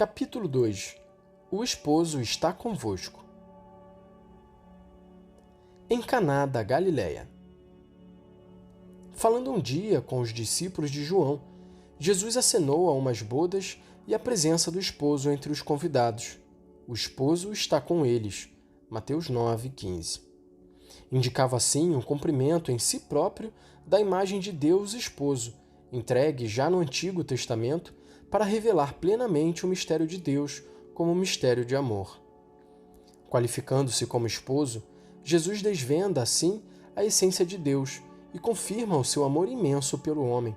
Capítulo 2. O esposo está convosco. Em Caná da Galileia. Falando um dia com os discípulos de João, Jesus acenou a umas bodas e a presença do esposo entre os convidados. O esposo está com eles. Mateus 9:15. Indicava assim um cumprimento em si próprio da imagem de Deus esposo, entregue já no Antigo Testamento para revelar plenamente o mistério de Deus como um mistério de amor. Qualificando-se como esposo, Jesus desvenda, assim, a essência de Deus e confirma o seu amor imenso pelo homem.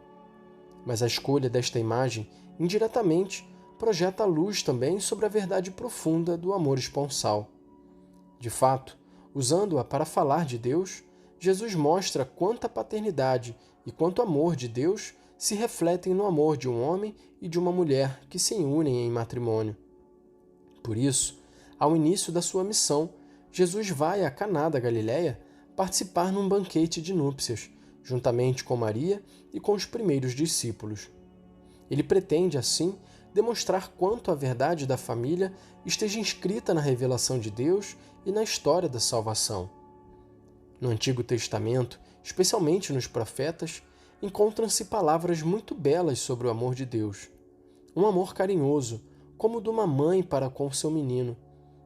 Mas a escolha desta imagem, indiretamente, projeta a luz também sobre a verdade profunda do amor esponsal. De fato, usando-a para falar de Deus, Jesus mostra quanta paternidade e quanto amor de Deus se refletem no amor de um homem e de uma mulher que se unem em matrimônio. Por isso, ao início da sua missão, Jesus vai a Caná da Galileia participar num banquete de núpcias, juntamente com Maria e com os primeiros discípulos. Ele pretende, assim, demonstrar quanto a verdade da família esteja inscrita na revelação de Deus e na história da salvação. No Antigo Testamento, especialmente nos profetas, encontram-se palavras muito belas sobre o amor de Deus. Um amor carinhoso, como o de uma mãe para com seu menino.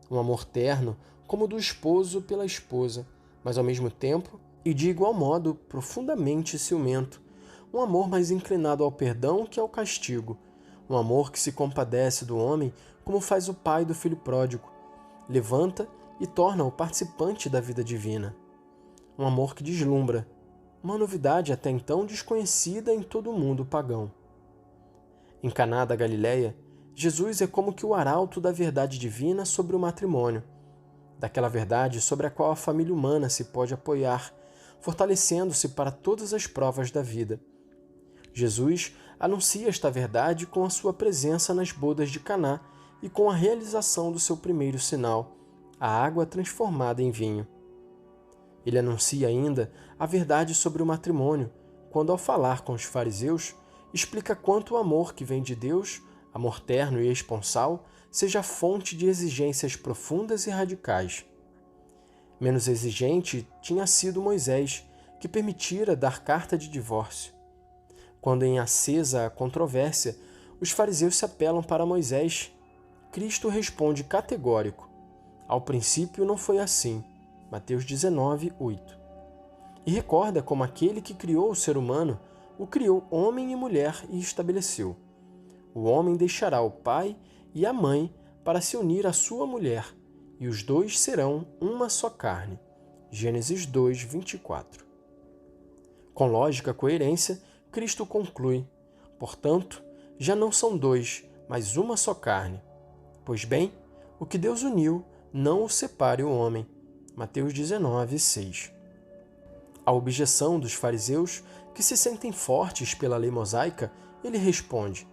Um amor terno, como o do esposo pela esposa, mas ao mesmo tempo, e de igual modo, profundamente ciumento. Um amor mais inclinado ao perdão que ao castigo. Um amor que se compadece do homem como faz o pai do filho pródigo. Levanta e torna-o participante da vida divina. Um amor que deslumbra. Uma novidade até então desconhecida em todo o mundo pagão. Em Caná da Galileia, Jesus é como que o arauto da verdade divina sobre o matrimônio, daquela verdade sobre a qual a família humana se pode apoiar, fortalecendo-se para todas as provas da vida. Jesus anuncia esta verdade com a sua presença nas bodas de Caná e com a realização do seu primeiro sinal, a água transformada em vinho. Ele anuncia ainda a verdade sobre o matrimônio, quando, ao falar com os fariseus, explica quanto o amor que vem de Deus, amor terno e esponsal, seja fonte de exigências profundas e radicais. Menos exigente tinha sido Moisés, que permitira dar carta de divórcio. Quando, em acesa a controvérsia, os fariseus se apelam para Moisés, Cristo responde categórico: ao princípio não foi assim. Mateus 19:8. E recorda como aquele que criou o ser humano o criou homem e mulher e estabeleceu: o homem deixará o pai e a mãe para se unir à sua mulher, e os dois serão uma só carne. Gênesis 2:24. Com lógica coerência, Cristo conclui: portanto, já não são dois, mas uma só carne. Pois bem, o que Deus uniu, não o separe o homem. Mateus 19:6. À objeção dos fariseus, que se sentem fortes pela lei mosaica, ele responde: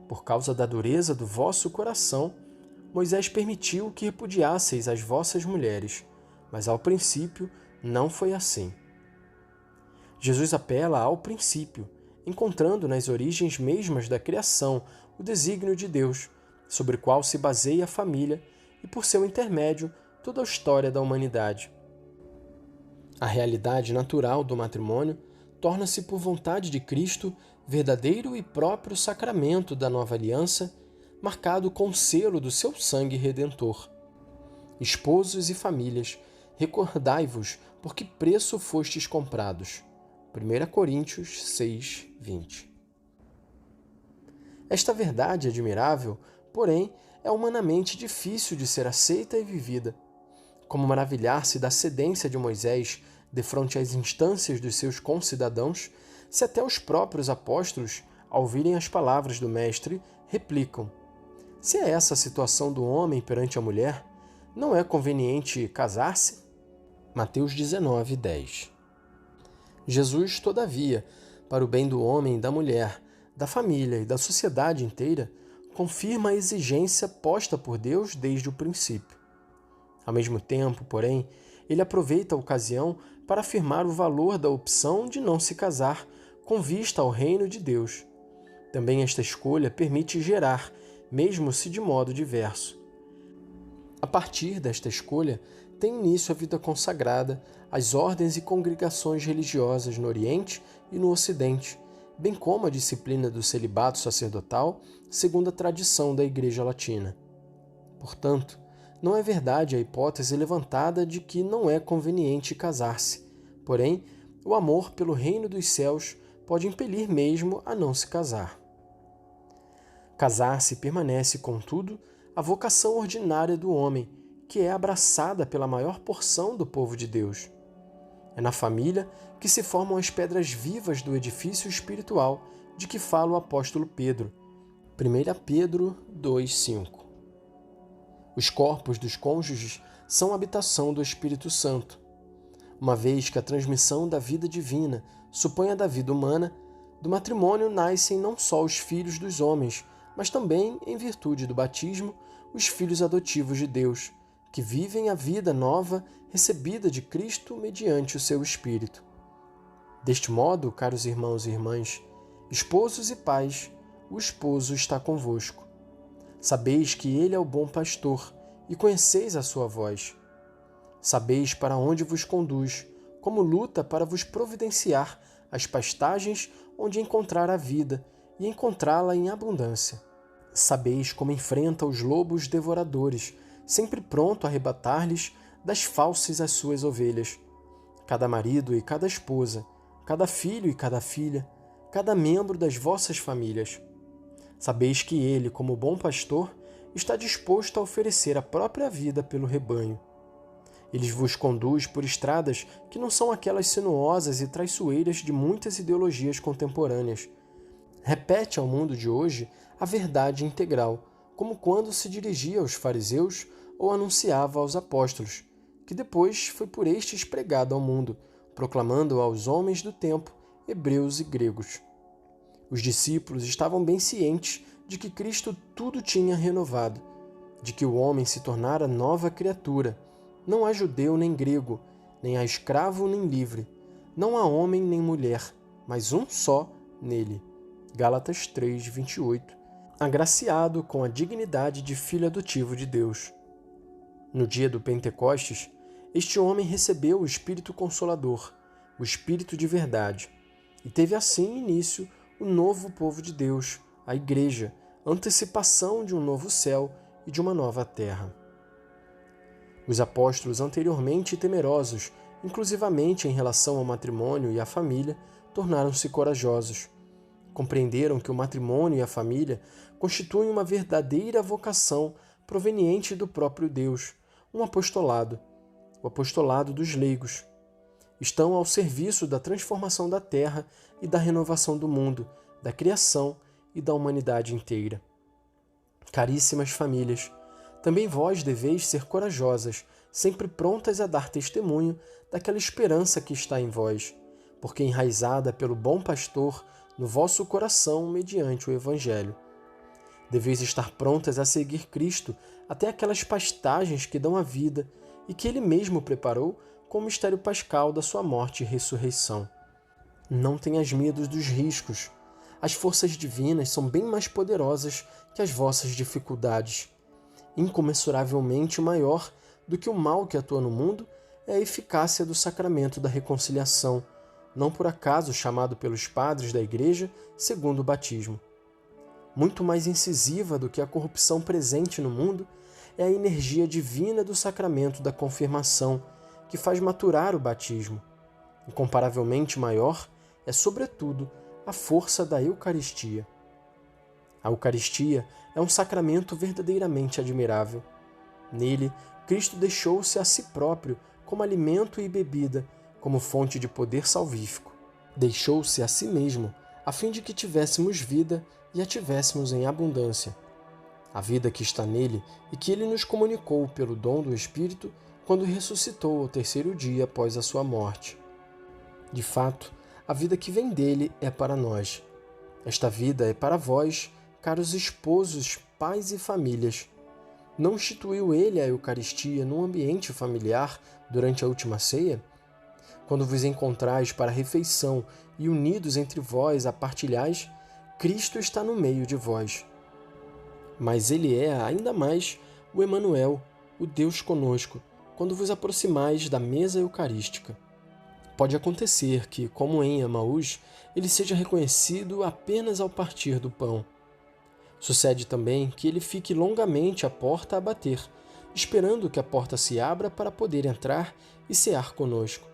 por causa da dureza do vosso coração, Moisés permitiu que repudiasseis as vossas mulheres, mas ao princípio não foi assim. Jesus apela ao princípio, encontrando nas origens mesmas da criação o desígnio de Deus, sobre o qual se baseia a família e, por seu intermédio, toda a história da humanidade. A realidade natural do matrimônio torna-se, por vontade de Cristo, verdadeiro e próprio sacramento da nova aliança, marcado com o selo do seu sangue redentor. Esposos e famílias, recordai-vos por que preço fostes comprados. 1 Coríntios 6:20. Esta verdade admirável, porém, é humanamente difícil de ser aceita e vivida. Como maravilhar-se da cedência de Moisés defronte às instâncias dos seus concidadãos, se até os próprios apóstolos, ao ouvirem as palavras do Mestre, replicam: se é essa a situação do homem perante a mulher, não é conveniente casar-se? Mateus 19:10. Jesus, todavia, para o bem do homem e da mulher, da família e da sociedade inteira, confirma a exigência posta por Deus desde o princípio. Ao mesmo tempo, porém, ele aproveita a ocasião para afirmar o valor da opção de não se casar com vista ao reino de Deus. Também esta escolha permite gerar, mesmo se de modo diverso. A partir desta escolha, tem início a vida consagrada, as ordens e congregações religiosas no Oriente e no Ocidente, bem como a disciplina do celibato sacerdotal, segundo a tradição da Igreja Latina. Portanto, não é verdade a hipótese levantada de que não é conveniente casar-se. Porém, o amor pelo reino dos céus pode impelir mesmo a não se casar. Casar-se permanece, contudo, a vocação ordinária do homem, que é abraçada pela maior porção do povo de Deus. É na família que se formam as pedras vivas do edifício espiritual de que fala o apóstolo Pedro. 1 Pedro 2,5. Os corpos dos cônjuges são habitação do Espírito Santo. Uma vez que a transmissão da vida divina supõe a da vida humana, do matrimônio nascem não só os filhos dos homens, mas também, em virtude do batismo, os filhos adotivos de Deus, que vivem a vida nova recebida de Cristo mediante o seu Espírito. Deste modo, caros irmãos e irmãs, esposos e pais, o esposo está convosco. Sabeis que ele é o bom pastor e conheceis a sua voz. Sabeis para onde vos conduz, como luta para vos providenciar as pastagens onde encontrar a vida e encontrá-la em abundância. Sabeis como enfrenta os lobos devoradores, sempre pronto a arrebatar-lhes das falsas as suas ovelhas. Cada marido e cada esposa, cada filho e cada filha, cada membro das vossas famílias. Sabeis que ele, como bom pastor, está disposto a oferecer a própria vida pelo rebanho. Ele vos conduz por estradas que não são aquelas sinuosas e traiçoeiras de muitas ideologias contemporâneas. Repete ao mundo de hoje a verdade integral, como quando se dirigia aos fariseus ou anunciava aos apóstolos, que depois foi por estes pregado ao mundo, proclamando aos homens do tempo, hebreus e gregos. Os discípulos estavam bem cientes de que Cristo tudo tinha renovado, de que o homem se tornara nova criatura. Não há judeu nem grego, nem há escravo nem livre, não há homem nem mulher, mas um só nele. Gálatas 3:28. Agraciado com a dignidade de filho adotivo de Deus. No dia do Pentecostes, este homem recebeu o Espírito Consolador, o Espírito de verdade, e teve assim início o novo povo de Deus, a Igreja, antecipação de um novo céu e de uma nova terra. Os apóstolos anteriormente temerosos, inclusivamente em relação ao matrimônio e à família, tornaram-se corajosos. Compreenderam que o matrimônio e a família constituem uma verdadeira vocação proveniente do próprio Deus, um apostolado, o apostolado dos leigos. Estão ao serviço da transformação da terra e da renovação do mundo, da criação e da humanidade inteira. Caríssimas famílias, também vós deveis ser corajosas, sempre prontas a dar testemunho daquela esperança que está em vós, porque enraizada pelo bom pastor no vosso coração mediante o Evangelho. Deveis estar prontas a seguir Cristo até aquelas pastagens que dão a vida e que Ele mesmo preparou com o mistério pascal da sua morte e ressurreição. Não tenhas medo dos riscos. As forças divinas são bem mais poderosas que as vossas dificuldades. Incomensuravelmente maior do que o mal que atua no mundo é a eficácia do sacramento da reconciliação, não por acaso chamado pelos padres da Igreja segundo o batismo. Muito mais incisiva do que a corrupção presente no mundo é a energia divina do sacramento da confirmação, que faz maturar o batismo. Incomparavelmente maior é, sobretudo, a força da Eucaristia. A Eucaristia é um sacramento verdadeiramente admirável. Nele, Cristo deixou-se a si próprio como alimento e bebida, como fonte de poder salvífico. Deixou-se a si mesmo, a fim de que tivéssemos vida e a tivéssemos em abundância. A vida que está nele e que ele nos comunicou pelo dom do Espírito quando ressuscitou ao terceiro dia após a sua morte. De fato, a vida que vem dele é para nós. Esta vida é para vós, caros esposos, pais e famílias. Não instituiu ele a Eucaristia num ambiente familiar durante a última ceia? Quando vos encontrais para a refeição e unidos entre vós a partilhais, Cristo está no meio de vós. Mas ele é ainda mais o Emanuel, o Deus conosco, quando vos aproximais da mesa eucarística. Pode acontecer que, como em Emaús, ele seja reconhecido apenas ao partir do pão. Sucede também que ele fique longamente à porta a bater, esperando que a porta se abra para poder entrar e cear conosco.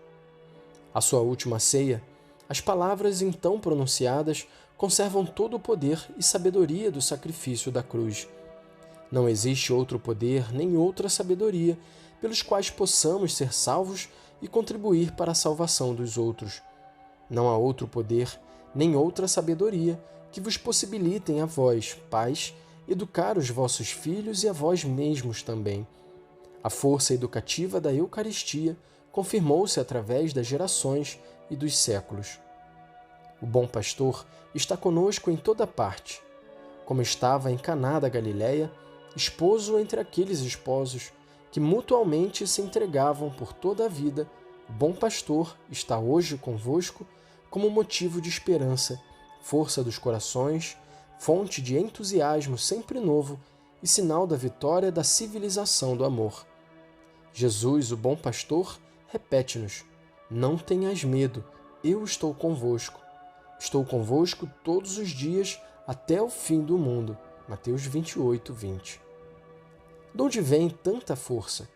A sua última ceia, as palavras então pronunciadas conservam todo o poder e sabedoria do sacrifício da cruz. Não existe outro poder nem outra sabedoria pelos quais possamos ser salvos e contribuir para a salvação dos outros. Não há outro poder nem outra sabedoria que vos possibilitem a vós, pais, educar os vossos filhos e a vós mesmos também. A força educativa da Eucaristia confirmou-se através das gerações e dos séculos. O bom pastor está conosco em toda parte, como estava em Caná da Galileia, esposo entre aqueles esposos que mutualmente se entregavam por toda a vida. O bom pastor está hoje convosco como motivo de esperança, força dos corações, fonte de entusiasmo sempre novo e sinal da vitória da civilização do amor. Jesus, o bom pastor, repete-nos: não tenhas medo, eu estou convosco. Estou convosco todos os dias até o fim do mundo. Mateus 28, 20. De onde vem tanta força?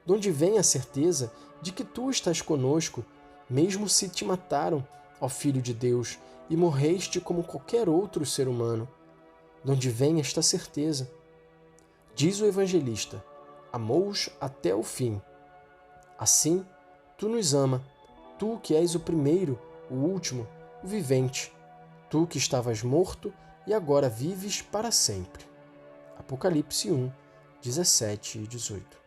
De onde vem a certeza de que tu estás conosco, mesmo se te mataram, ó Filho de Deus, e morreste como qualquer outro ser humano? De onde vem esta certeza? Diz o evangelista: amou-os até o fim. Assim, tu nos ama, tu que és o primeiro, o último, o vivente, tu que estavas morto e agora vives para sempre. Apocalipse 1, 17 e 18.